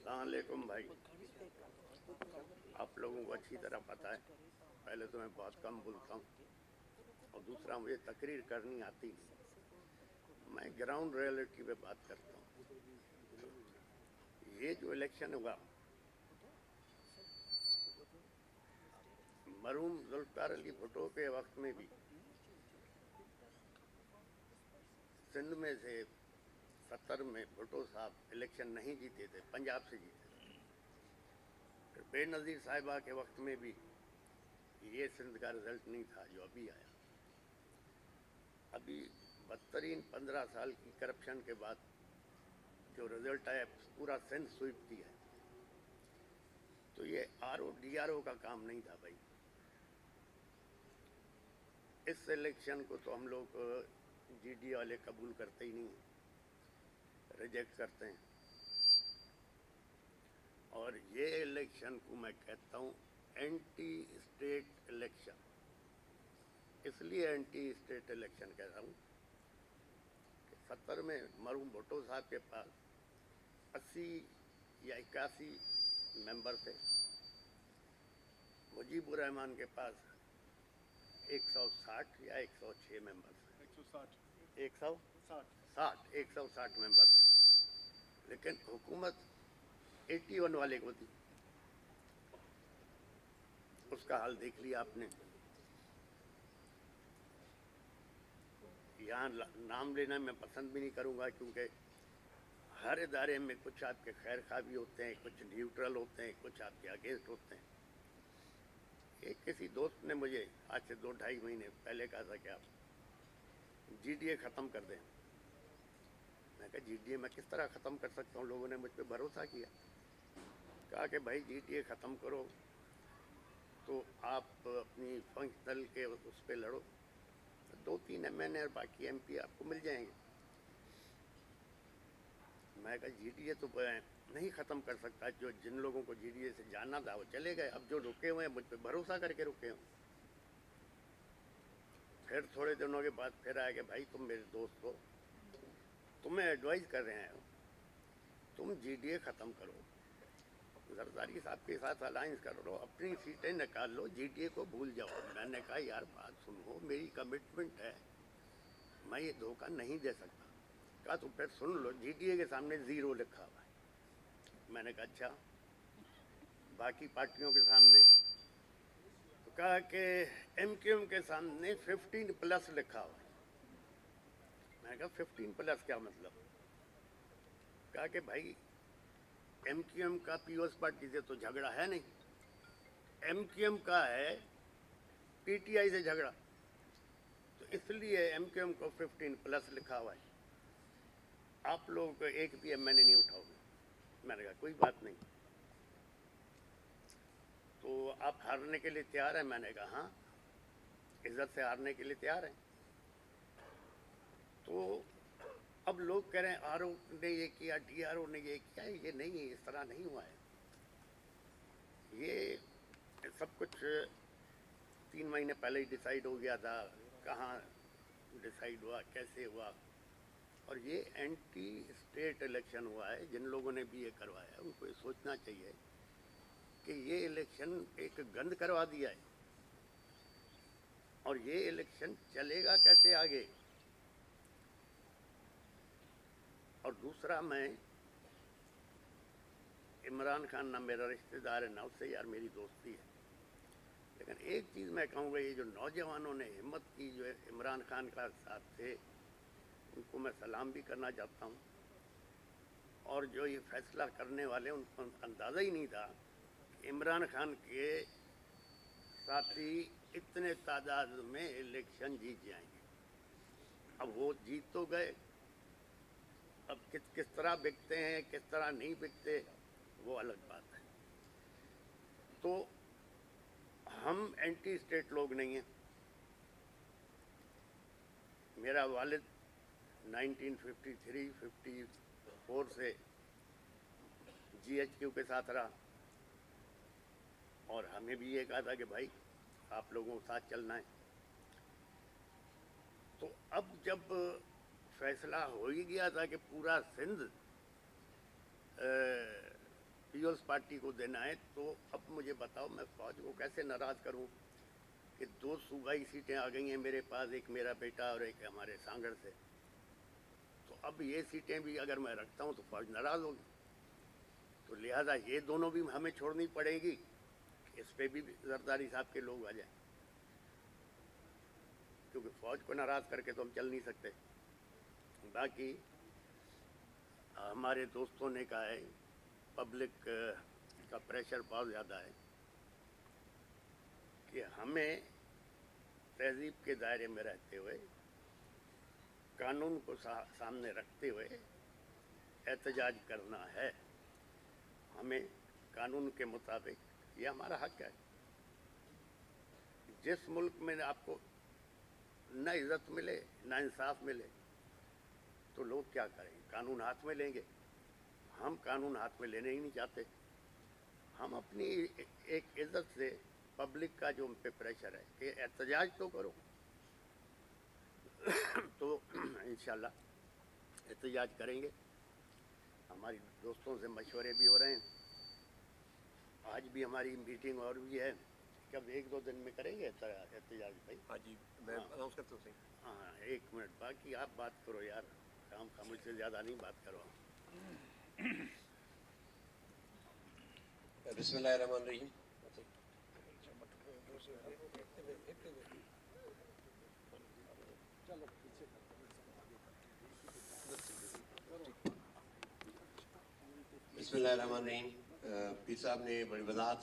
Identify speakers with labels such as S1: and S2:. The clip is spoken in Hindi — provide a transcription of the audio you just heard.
S1: अस्सलामुअलैकुम भाई। आप लोगों को अच्छी तरह पता है, पहले तो मैं बहुत कम बोलता हूँ और दूसरा मुझे तकरीर करनी आती नहीं। मैं ग्राउंड रियलिटी पे बात करता हूँ। ये जो इलेक्शन हुआ, मरहूम जुल्फ़िकार अली भुट्टो के वक्त में भी सिंध में से 70 में भुट्टो साहब इलेक्शन नहीं जीते थे, पंजाब से जीते थे। फिर बेनज़ीर साहिबा के वक्त में भी ये सिंध का रिजल्ट नहीं था जो अभी आया। अभी बदतरीन 15 साल की करप्शन के बाद जो रिजल्ट आया, पूरा सिंध स्वीप किया है। तो ये RO DRO का काम नहीं था भाई। इस इलेक्शन को तो हम लोग GD वाले कबूल करते ही नहीं, रिजेक्ट करते हैं। और ये इलेक्शन को मैं कहता हूँ एंटी स्टेट इलेक्शन। इसलिए एंटी स्टेट इलेक्शन कह रहा हूँ कि 70 में मरहूम भुट्टो साहब के पास 80 या 81 मेंबर थे। मुजीबुर रहमान के पास 160 या 106 मेंबर थे। 160 मेंबर थे। लेकिन हुकूमत 81 वाले को थी। उसका हाल देख लिया आपने। यहाँ नाम लेना मैं पसंद भी नहीं करूँगा, क्योंकि हर इदारे में कुछ आपके खैर खा भी होते हैं, कुछ न्यूट्रल होते हैं, कुछ आपके अगेंस्ट होते हैं। एक किसी दोस्त ने मुझे आज से 2-2.5 महीने पहले कहा था कि आप GDA ख़त्म कर दें। मैं कहा GDA मैं किस तरह ख़त्म कर सकता हूँ? लोगों ने मुझ पर भरोसा किया, कहा कि भाई GDA ख़त्म करो तो आप अपनी फंक्शनल के उस पर लड़ो, 2-3 MNA और बाकी MP आपको मिल जाएंगे। मैं कहा GDA तो नहीं ख़त्म कर सकता। जो जिन लोगों को GDA से जाना था वो चले गए। अब जो रुके हुए हैं मुझ पर भरोसा करके रुके हुए। फिर थोड़े दिनों के बाद फिर आया कि भाई तुम मेरे दोस्त हो, तुम्हें एडवाइस कर रहे हैं, तुम GDA ख़त्म करो, जरदारी साहब के साथ अलायंस कर लो, अपनी सीटें निकाल लो, GDA को भूल जाओ। मैंने कहा यार बात सुनो, मेरी कमिटमेंट है, मैं ये धोखा नहीं दे सकता। कहा तो फिर सुन लो, GDA के सामने 0 लिखा हुआ है। मैंने कहा अच्छा, बाकी पार्टियों के सामने? तो कहा कि MQM के सामने 15+ लिखा हुआ है। मैंने कहा 15+ क्या मतलब? कहा कि भाई MQM का POS पार्टी से तो झगड़ा है नहीं, MQM का है PTI से झगड़ा, तो इसलिए MQM को 15+ लिखा हुआ है। आप लोगों को एक भी MNA नहीं उठाओगे। मैंने कहा कोई बात नहीं, तो आप हारने के लिए तैयार हैं? मैंने कहा हाँ, इज्जत से हारने के लिए तैयार हैं। तो अब लोग कह रहे हैं RO ने ये किया, DRO ने ये किया। ये नहीं, इस तरह नहीं हुआ है। ये सब कुछ 3 महीने पहले ही डिसाइड हो गया था। कहाँ डिसाइड हुआ, कैसे हुआ? और ये एंटी स्टेट इलेक्शन हुआ है। जिन लोगों ने भी ये करवाया उनको ये सोचना चाहिए कि ये इलेक्शन एक गंद करवा दिया है, और ये इलेक्शन चलेगा कैसे आगे? और दूसरा, मैं इमरान खान ना मेरा रिश्तेदार है ना उससे यार मेरी दोस्ती है, लेकिन एक चीज़ मैं कहूँगा, ये जो नौजवानों ने हिम्मत की, जो इमरान खान का साथ थे, उनको मैं सलाम भी करना चाहता हूँ। और जो ये फैसला करने वाले, उनको अंदाज़ा ही नहीं था कि इमरान खान के साथी इतने तादाद में इलेक्शन जीत जाएंगे। अब वो जीत तो गए, अब किस तरह बिकते हैं, किस तरह नहीं बिकते, वो अलग बात है। तो हम एंटी स्टेट लोग नहीं हैं। मेरा वालिद 1953-54 से GHQ के साथ रहा, और हमें भी ये कहा था कि भाई आप लोगों के साथ चलना है। तो अब जब फैसला हो ही गया था कि पूरा सिंध पीपल्स पार्टी को देना है, तो अब मुझे बताओ मैं फौज को कैसे नाराज़ करूं कि 2 सूबाई सीटें आ गई हैं मेरे पास, एक मेरा बेटा और एक हमारे सांगड़ से। तो अब ये सीटें भी अगर मैं रखता हूं तो फौज नाराज़ होगी, तो लिहाजा ये दोनों भी हमें छोड़नी पड़ेगी। इस पे भी जरदारी साहब के लोग आ जाए, क्योंकि फौज को नाराज़ करके तो हम चल नहीं सकते। बाकी हमारे दोस्तों ने कहा है पब्लिक का प्रेशर बहुत ज़्यादा है कि हमें तहजीब के दायरे में रहते हुए, कानून को सामने रखते हुए एहतजाज करना है। हमें कानून के मुताबिक, ये हमारा हक है। जिस मुल्क में आपको न इज्जत मिले न इंसाफ मिले तो लोग क्या करें, कानून हाथ में लेंगे। हम कानून हाथ में लेने ही नहीं चाहते। हम अपनी एक इज्जत से पब्लिक का जो उन पे प्रेशर है कि एहतजाज तो करो तो इंशाल्लाह एहतजाज करेंगे। हमारी दोस्तों से मशवरे भी हो रहे हैं। आज भी हमारी मीटिंग और भी है, कब 1-2 दिन में करेंगे एहतजाज भाई।
S2: हाँ जी, मैं अनाउंस करता हूँ।
S1: हाँ 1 मिनट, बाकी आप बात करो यार, काम का मुझसे ज़्यादा नहीं बात करो।
S2: बिस्मिल्लाहिर्रहमानिर्रहीम। बिस्मिल्लाहिर्रहमानिर्रहीम। पीर साहब ने बड़ी वजाहत